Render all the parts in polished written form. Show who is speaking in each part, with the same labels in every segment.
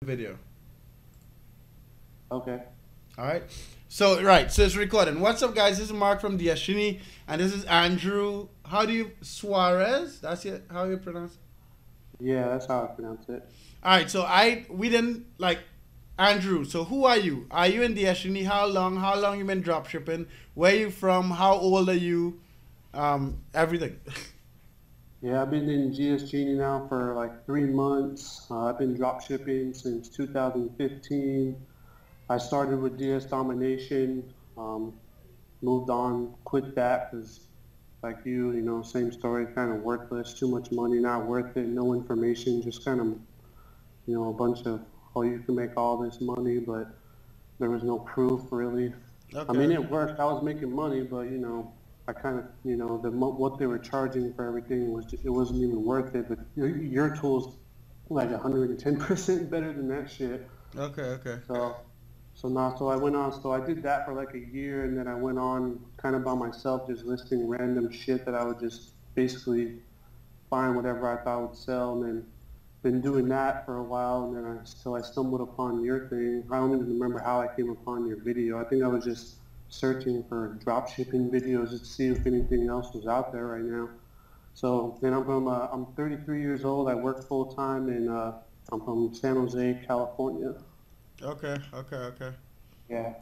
Speaker 1: video.
Speaker 2: Okay.
Speaker 1: All right. So, right. So it's recording. What's up, guys? This is Mark from DsGenie, and this is Andrew. How do you Suarez? That's it. How you pronounce it?
Speaker 2: Yeah, that's how I pronounce it.
Speaker 1: All right. So we didn't like Andrew. So who are you? Are you in DsGenie? How long? How long you been drop shipping? Where you from? How old are you? Everything.
Speaker 2: Yeah, I've been in DsGenie now for like 3 months. I've been drop shipping since 2015. I started with DS Domination, moved on, quit that because like you know, same story, kind of worthless, too much money, not worth it, no information, just kind of, you know, a bunch of, oh, you can make all this money, but there was no proof really. I mean,
Speaker 1: Okay.
Speaker 2: it worked. I was making money, but you know, I kind of, you know, what they were charging for everything it wasn't even worth it. But your tool's like 110% better than that shit.
Speaker 1: Okay. Okay.
Speaker 2: So, so I went on. So I did that for like a year, and then I went on kind of by myself, just listing random shit that I would just basically find whatever I thought would sell, and then been doing that for a while, and then I stumbled upon your thing. I don't even remember how I came upon your video. I think I was just searching for drop shipping videos to see if anything else was out there right now. So then I'm 33 years old. I work full time, and I'm from San Jose, California.
Speaker 1: Okay. Okay. Okay.
Speaker 2: Yeah.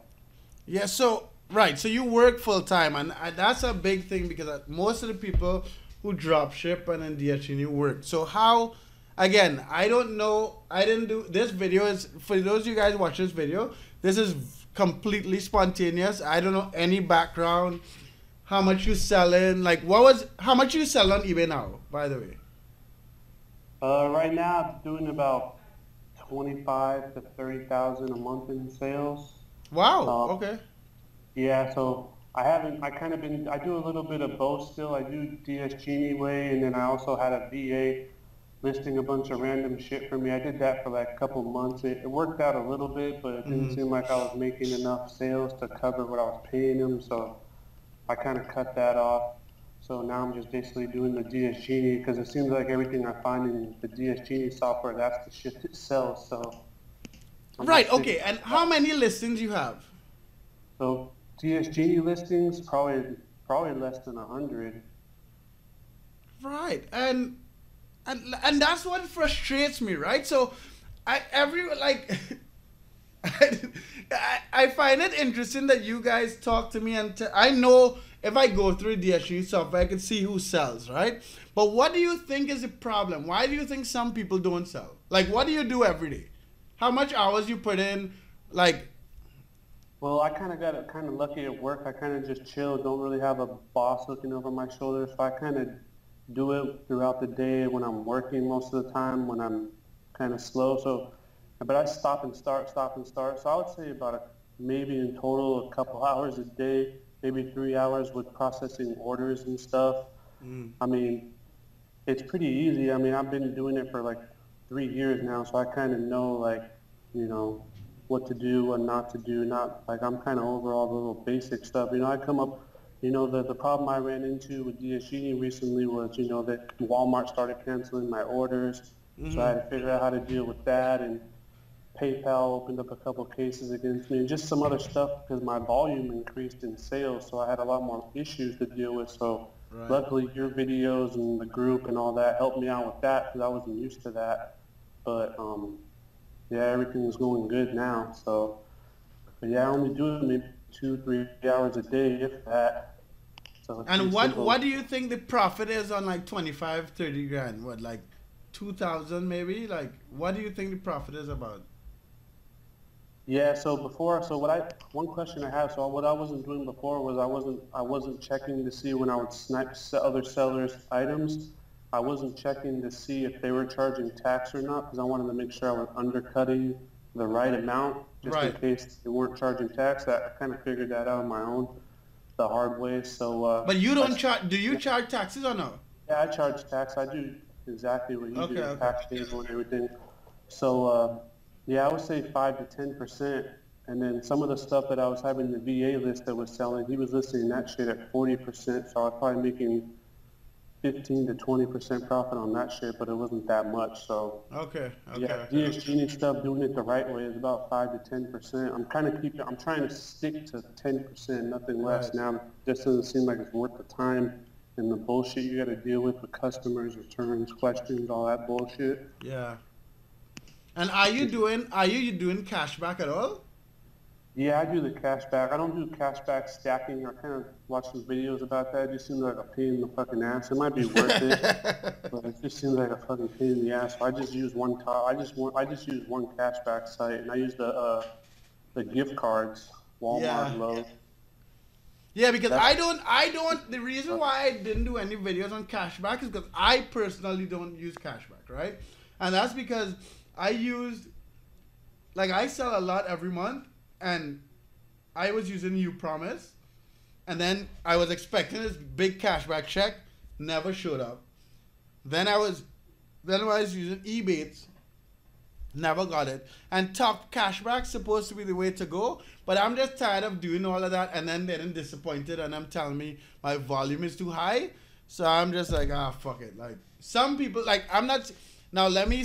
Speaker 1: Yeah, so right, so you work full time, and that's a big thing because most of the people who drop ship and in DHN work. So how? Again, I don't know. I didn't do this video. Is for those of you guys watch this video. This is completely spontaneous. I don't know any background. How much you selling? Like, how much you sell on eBay now? By the way.
Speaker 2: Right now, I'm doing about 25 to 30,000 a month in sales.
Speaker 1: Wow.
Speaker 2: Uh,
Speaker 1: Okay.
Speaker 2: Yeah, so I do a little bit of both still. I do DsGenie way, and then I also had a VA listing a bunch of random shit for me. I did that for like a couple months. It worked out a little bit, but it didn't
Speaker 1: Mm-hmm.
Speaker 2: seem like I was making enough sales to cover what I was paying them, so I kind of cut that off. So now I'm just basically doing the DsGenie because it seems like everything I find in the DsGenie software, that's the shit that sells. So I'm
Speaker 1: Right.
Speaker 2: just sticking
Speaker 1: Okay. And
Speaker 2: with
Speaker 1: how
Speaker 2: that.
Speaker 1: many listings you have?
Speaker 2: So DsGenie listings probably less than 100.
Speaker 1: Right. And that's what frustrates me, right? So I every like I, I find it interesting that you guys talk to me and I know if I go through DSU software I can see who sells, right? But what do you think is the problem? Why do you think some people don't sell? Like, what do you do every day? How much hours you put in? Like,
Speaker 2: Well, I kind of got kind of lucky at work. I kind of just chill, don't really have a boss looking over my shoulder. So I kind of do it throughout the day when I'm working most of the time, when I'm kind of slow. So, but I stop and start, stop and start. So I would say maybe in total a couple hours a day, maybe 3 hours with processing orders and stuff.
Speaker 1: mm,
Speaker 2: I mean, it's pretty easy. I mean, I've been doing it for like 3 years now, so I kind of know like, you know, what to do, what not to do. Not like I'm kind of over all the little basic stuff. You know, I come up, you know, the problem I ran into with DSGenie recently was, you know, that Walmart started canceling my orders, so I
Speaker 1: mm-hmm.
Speaker 2: had to figure out how to deal with that, and PayPal opened up a couple cases against me, and just some other stuff because my volume increased in sales, so I had a lot more issues to deal with. So
Speaker 1: Right.
Speaker 2: luckily, your videos and the group and all that helped me out with that because I wasn't used to that. But yeah, everything is going good now. So, but yeah, I only do it maybe 2, 3 hours a day, if that. So it's
Speaker 1: And
Speaker 2: pretty
Speaker 1: what
Speaker 2: simple.
Speaker 1: do you think the profit is on like 25, 30 grand? What, like 2,000 maybe? Like, what do you think the profit is about?
Speaker 2: Yeah, one question I have, so what I wasn't doing before was I wasn't checking to see when I would snipe other sellers' items. I wasn't checking to see if they were charging tax or not because I wanted to make sure I was undercutting the right amount just in
Speaker 1: Right.
Speaker 2: case they weren't charging tax. I kind of figured that out on my own the hard way. So
Speaker 1: But you
Speaker 2: I
Speaker 1: don't charge, do you charge taxes or no?
Speaker 2: yeah, I charge tax. I do exactly what you
Speaker 1: Okay,
Speaker 2: do,
Speaker 1: okay.
Speaker 2: tax payable and everything. So, yeah, I would say 5 to 10%. And then some of the stuff that I was having the VA list that was selling, he was listing that shit at 40%. So I was probably making 15 to 20% profit on that shit, but it wasn't that much. So
Speaker 1: Okay.
Speaker 2: yeah, DsGenie stuff, doing it the right way is about 5 to 10%. I'm trying to stick to 10%, nothing less.
Speaker 1: Right.
Speaker 2: Now, this doesn't seem like it's worth the time and the bullshit you got to deal with customers, returns, questions, all that bullshit.
Speaker 1: Yeah. And are you doing cashback at all?
Speaker 2: Yeah, I do the cashback. I don't do cashback stacking. I kind of watch some videos about that. It just seems like a pain in the fucking ass. It might be worth it, but it just seems like a fucking pain in the ass. So I just use one use one cashback site, and I use the gift cards, Walmart,
Speaker 1: Yeah.
Speaker 2: Lowe's.
Speaker 1: Yeah, because I don't. The reason why I didn't do any videos on cashback is because I personally don't use cashback, right? And that's because I sell a lot every month, and I was using You Promise, and then I was expecting this big cashback check, never showed up. Then I was using eBay, never got it. And top cashback supposed to be the way to go, but I'm just tired of doing all of that and then getting disappointed, and I'm telling me my volume is too high. So I'm just like, fuck it. Like some people, like I'm not. Now let me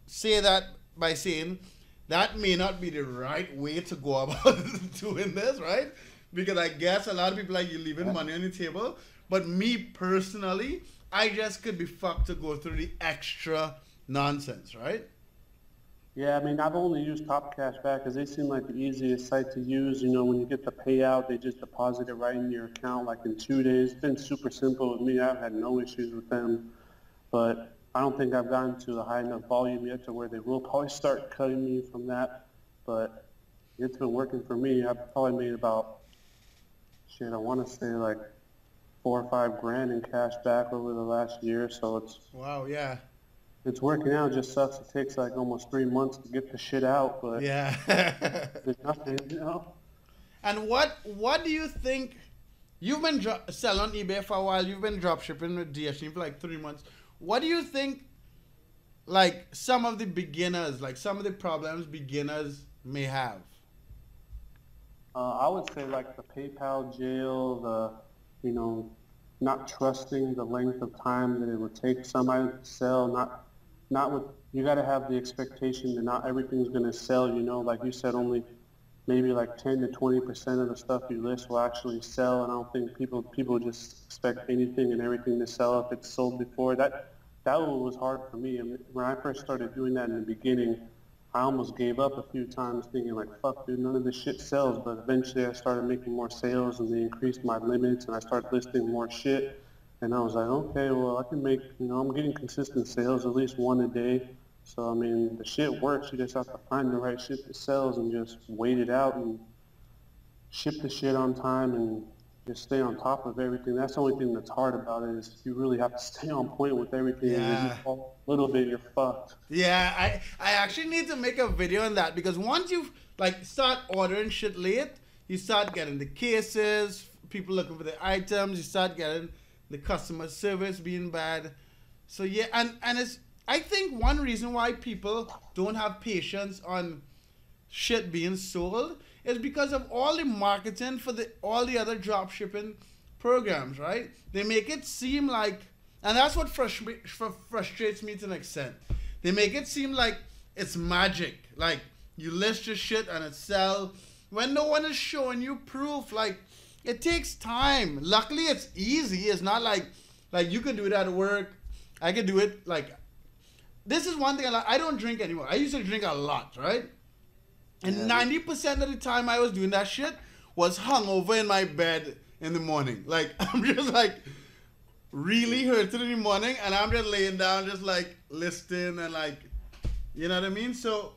Speaker 1: say that by saying that may not be the right way to go about doing this, right? Because I guess a lot of people like you leaving money on the table, but me personally, I just could be fucked to go through the extra nonsense, right?
Speaker 2: Yeah, I mean, I've only used Top Cashback because they seem like the easiest site to use. You know, when you get the payout, they just deposit it right in your account like in 2 days. It's been super simple with me. I've had no issues with them, but I don't think I've gotten to a high enough volume yet to where they will probably start cutting me from that. But it's been working for me. I've probably made about, I want to say like 4 or 5 grand in cash back over the last year. So it's
Speaker 1: wow, yeah.
Speaker 2: It's working out. It just sucks. It takes like almost 3 months to get the shit out, but
Speaker 1: yeah,
Speaker 2: there's nothing, you know.
Speaker 1: And what do you think? You've been selling on eBay for a while. You've been drop shipping with DsGenie for like 3 months. What do you think? Like some of the beginners, like some of the problems beginners may have.
Speaker 2: I would say like the PayPal jail, not trusting the length of time that it would take somebody to sell, not with, you got to have the expectation that not everything's going to sell, like you said, only maybe like 10 to 20% of the stuff you list will actually sell. And I don't think people just expect anything and everything to sell if it's sold before. That was hard for me. I mean, when I first started doing that in the beginning, I almost gave up a few times thinking like, fuck dude, none of this shit sells. But eventually I started making more sales and they increased my limits and I started listing more shit. And I was like, okay, well, I can make, I'm getting consistent sales, at least 1 a day. So, I mean, the shit works. You just have to find the right shit that sells and just wait it out and ship the shit on time and just stay on top of everything. That's the only thing that's hard about it is you really have to stay on point with everything.
Speaker 1: Yeah.
Speaker 2: And if you fall a little bit, you're fucked.
Speaker 1: Yeah, I actually need to make a video on that because once you start ordering shit late, you start getting the cases, people looking for the items, you start getting the customer service being bad. So yeah, and it's, I think one reason why people don't have patience on shit being sold is because of all the marketing for all the other drop shipping programs, right? They make it seem like, and that's what frustrates me to an extent. They make it seem like it's magic. Like you list your shit and it sells when no one is showing you proof. Like it takes time. Luckily it's easy. It's not like you can do it at work. I can do it like, this is one thing I don't drink anymore. I used to drink a lot, right? And 90% of the time I was doing that shit was hungover in my bed in the morning. Like, I'm just like really hurting in the morning and I'm just laying down, just like listing and like, you know what I mean? So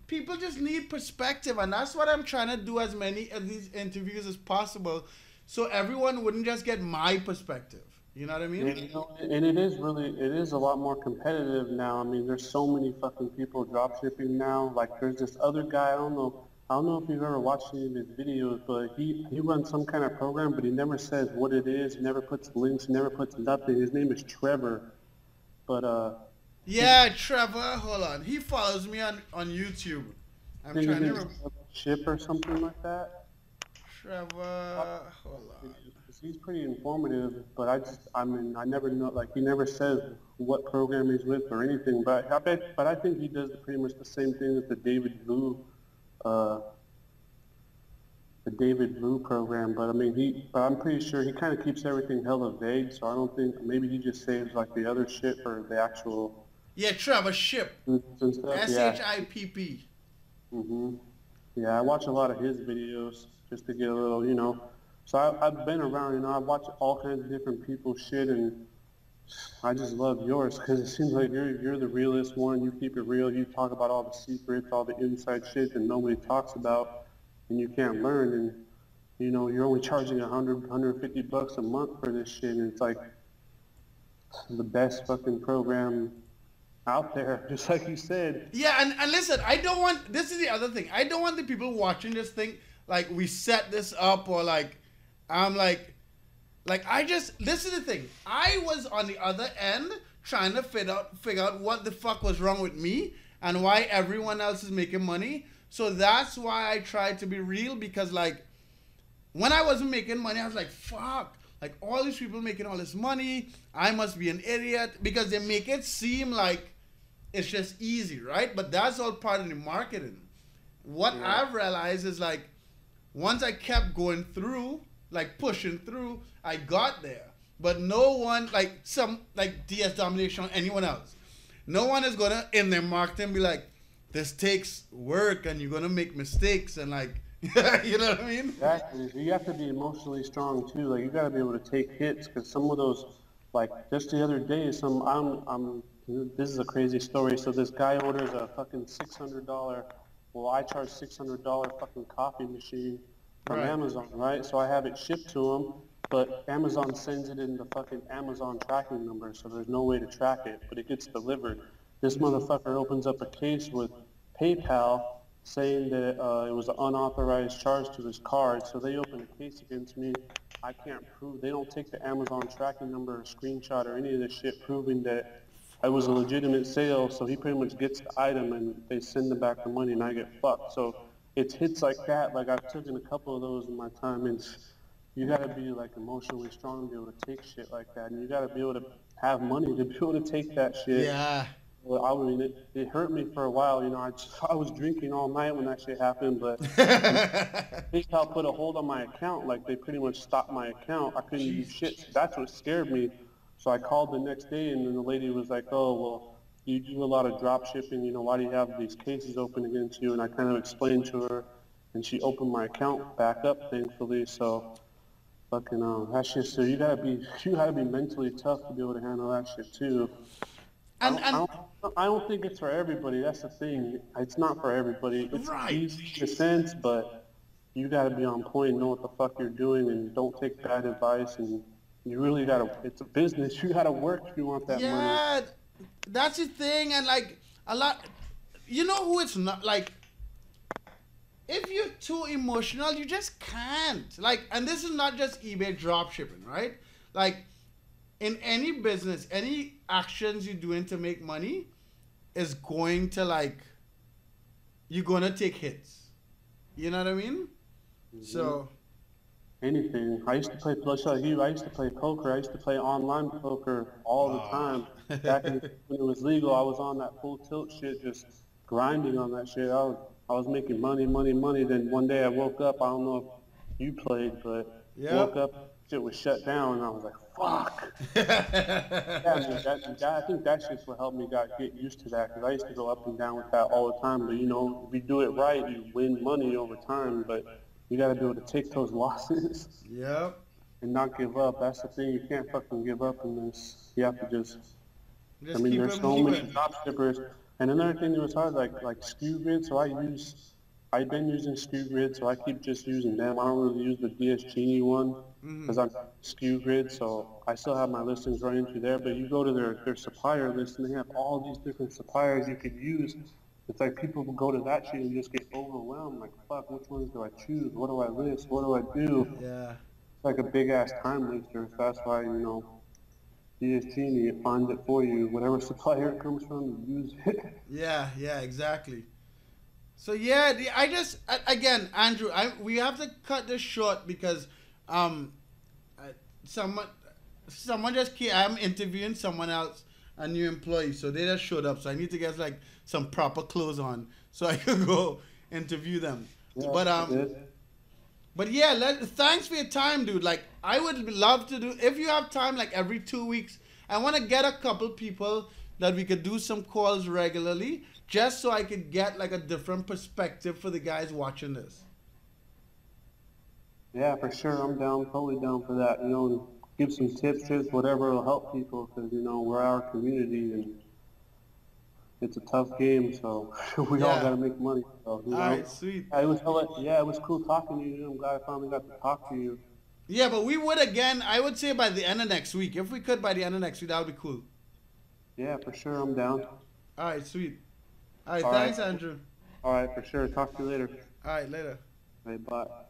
Speaker 1: people just need perspective and that's what I'm trying to do as many of these interviews as possible so everyone wouldn't just get my perspective. You know what I mean?
Speaker 2: And it is a lot more competitive now. I mean, there's so many fucking people drop shipping now. Like there's this other guy, I don't know if you've ever watched any of his videos, but he runs some kind of program, but he never says what it is. He never puts links, he never puts nothing. His name is Trevor. But
Speaker 1: yeah, Trevor, hold on. He follows me on YouTube. I'm trying to remember.
Speaker 2: Ship or something like that.
Speaker 1: Trevor, hold on.
Speaker 2: he's pretty informative, but I mean, I never know, like, he never says what program he's with or anything, but I think he does pretty much the same thing as uh, the David Vu program, but I mean, but I'm pretty sure he kind of keeps everything hella vague, so I don't think, maybe he just saves, like, the other shit for the actual
Speaker 1: Yeah, Trevor Ship.
Speaker 2: and stuff, yeah.
Speaker 1: SHIPP.
Speaker 2: hmm Yeah, I watch a lot of his videos just to get a little, so I've been around, I've watched all kinds of different people's shit, and I just love yours because it seems like you're the realest one. You keep it real. You talk about all the secrets, all the inside shit that nobody talks about, and you can't learn. And you're only charging 150 bucks a month for this shit, and it's like the best fucking program out there, just like you said.
Speaker 1: Yeah, and listen, I don't want, this is the other thing. I don't want the people watching this think like we set this up or like I'm like this is the thing. I was on the other end trying to figure out what the fuck was wrong with me and why everyone else is making money. So that's why I tried to be real, because like when I wasn't making money, I was like, fuck, like all these people making all this money, I must be an idiot, because they make it seem like it's just easy, right? But that's all part of the marketing. What I've realized is like once I kept going through, like pushing through, I got there. But no one, like DS Domination or anyone else, no one is gonna in their marketing be like, this takes work and you're gonna make mistakes and like you know what I mean?
Speaker 2: Exactly. You have to be emotionally strong too. Like you got to be able to take hits, because some of those, like just the other day, this is a crazy story. So this guy orders a fucking $600. Well, I charge $600 fucking coffee machine from Amazon, right? So I have it shipped to him, but Amazon sends it in the fucking Amazon tracking number, so there's no way to track it, but it gets delivered. This motherfucker opens up a case with PayPal saying that it was an unauthorized charge to his card, so they open a case against me. I can't prove, they don't take the Amazon tracking number or screenshot or any of this shit proving that it was a legitimate sale, so he pretty much gets the item and they send him back the money and I get fucked. So it's hits like that, like I've taken a couple of those in my time, and you gotta be like emotionally strong to be able to take shit like that, and you gotta be able to have money to be able to take that shit.
Speaker 1: Yeah.
Speaker 2: Well, I mean, it hurt me for a while, I was drinking all night when that shit happened, but PayPal put a hold on my account, like they pretty much stopped my account. I couldn't do shit. So that's what scared me. So I called the next day, and then the lady was like, oh, well, you do a lot of drop shipping, why do you have these cases open against you? And I kind of explained to her, and she opened my account back up, thankfully. So fucking that shit. So you gotta be mentally tough to be able to handle that shit too. I don't think it's for everybody. That's the thing. It's not for everybody. It's easy in a sense, but you got to be on point, know what the fuck you're doing, and don't take bad advice. And you really got to, it's a business. You got to work if you want that money.
Speaker 1: Yeah, that's the thing. And like a lot, who it's not like, if you're too emotional, you just can't. Like, and this is not just eBay drop shipping, right? Like, in any business, any actions you're doing to make money is going to like, you're going to take hits. You know what I mean? Mm-hmm. So.
Speaker 2: Anything. I used to play, like you, I used to play poker. I used to play online poker all the time. Back when it was legal, I was on that full tilt shit, just grinding on that shit. I was making money. Then one day I woke up, I don't know if you played, but woke up, shit was shut down, and I was like, fuck. I think that shit's what helped me get used to that, because I used to go up and down with that all the time. But, if you do it right, you win money over time, but you got to be able to take those losses.
Speaker 1: Yep.
Speaker 2: And not give up. That's the thing. You can't fucking give up in this. You have to just
Speaker 1: I mean,
Speaker 2: there's so many drop shippers. And another thing that was hard, like SKU Grid. So I've been using SKU Grid, so I keep just using them. I don't really use the DsGenie one because I'm SKU Grid, so I still have my listings running through there. But you go to their supplier list, and they have all these different suppliers you could use. It's like people will go to that shit and just get overwhelmed. Like, fuck, which ones do I choose? What do I list? What do I do?
Speaker 1: Yeah.
Speaker 2: It's like a big-ass time waster. So that's why, DsGenie, it finds it for you. Whatever supplier it comes from, you use it.
Speaker 1: Yeah, exactly. So, yeah, again, Andrew, we have to cut this short because someone just came. I'm interviewing someone else, a new employee, so they just showed up. So I need to get like some proper clothes on so I can go interview them.
Speaker 2: Yeah,
Speaker 1: But
Speaker 2: good.
Speaker 1: but yeah, thanks for your time, dude. Like I would love to do if you have time, like every 2 weeks. I want to get a couple people that we could do some calls regularly, just so I could get like a different perspective for the guys watching this.
Speaker 2: Yeah, for sure. I'm down, totally down for that. You know, give some tips, tricks, whatever will help people because, you know, we're our community and it's a tough game. So we all got
Speaker 1: Yeah.
Speaker 2: to make money. So, you
Speaker 1: All
Speaker 2: know,
Speaker 1: right, sweet.
Speaker 2: yeah, it was cool talking to you. I'm glad I finally got to talk to you.
Speaker 1: Yeah, but we would again. I would say by the end of next week, if we could by the end of next week, that would be cool.
Speaker 2: Yeah, for sure. I'm down.
Speaker 1: All right, sweet. All right,
Speaker 2: All right.
Speaker 1: thanks, Andrew.
Speaker 2: All right, for sure. Talk to you later.
Speaker 1: All right, later.
Speaker 2: Bye. Bye.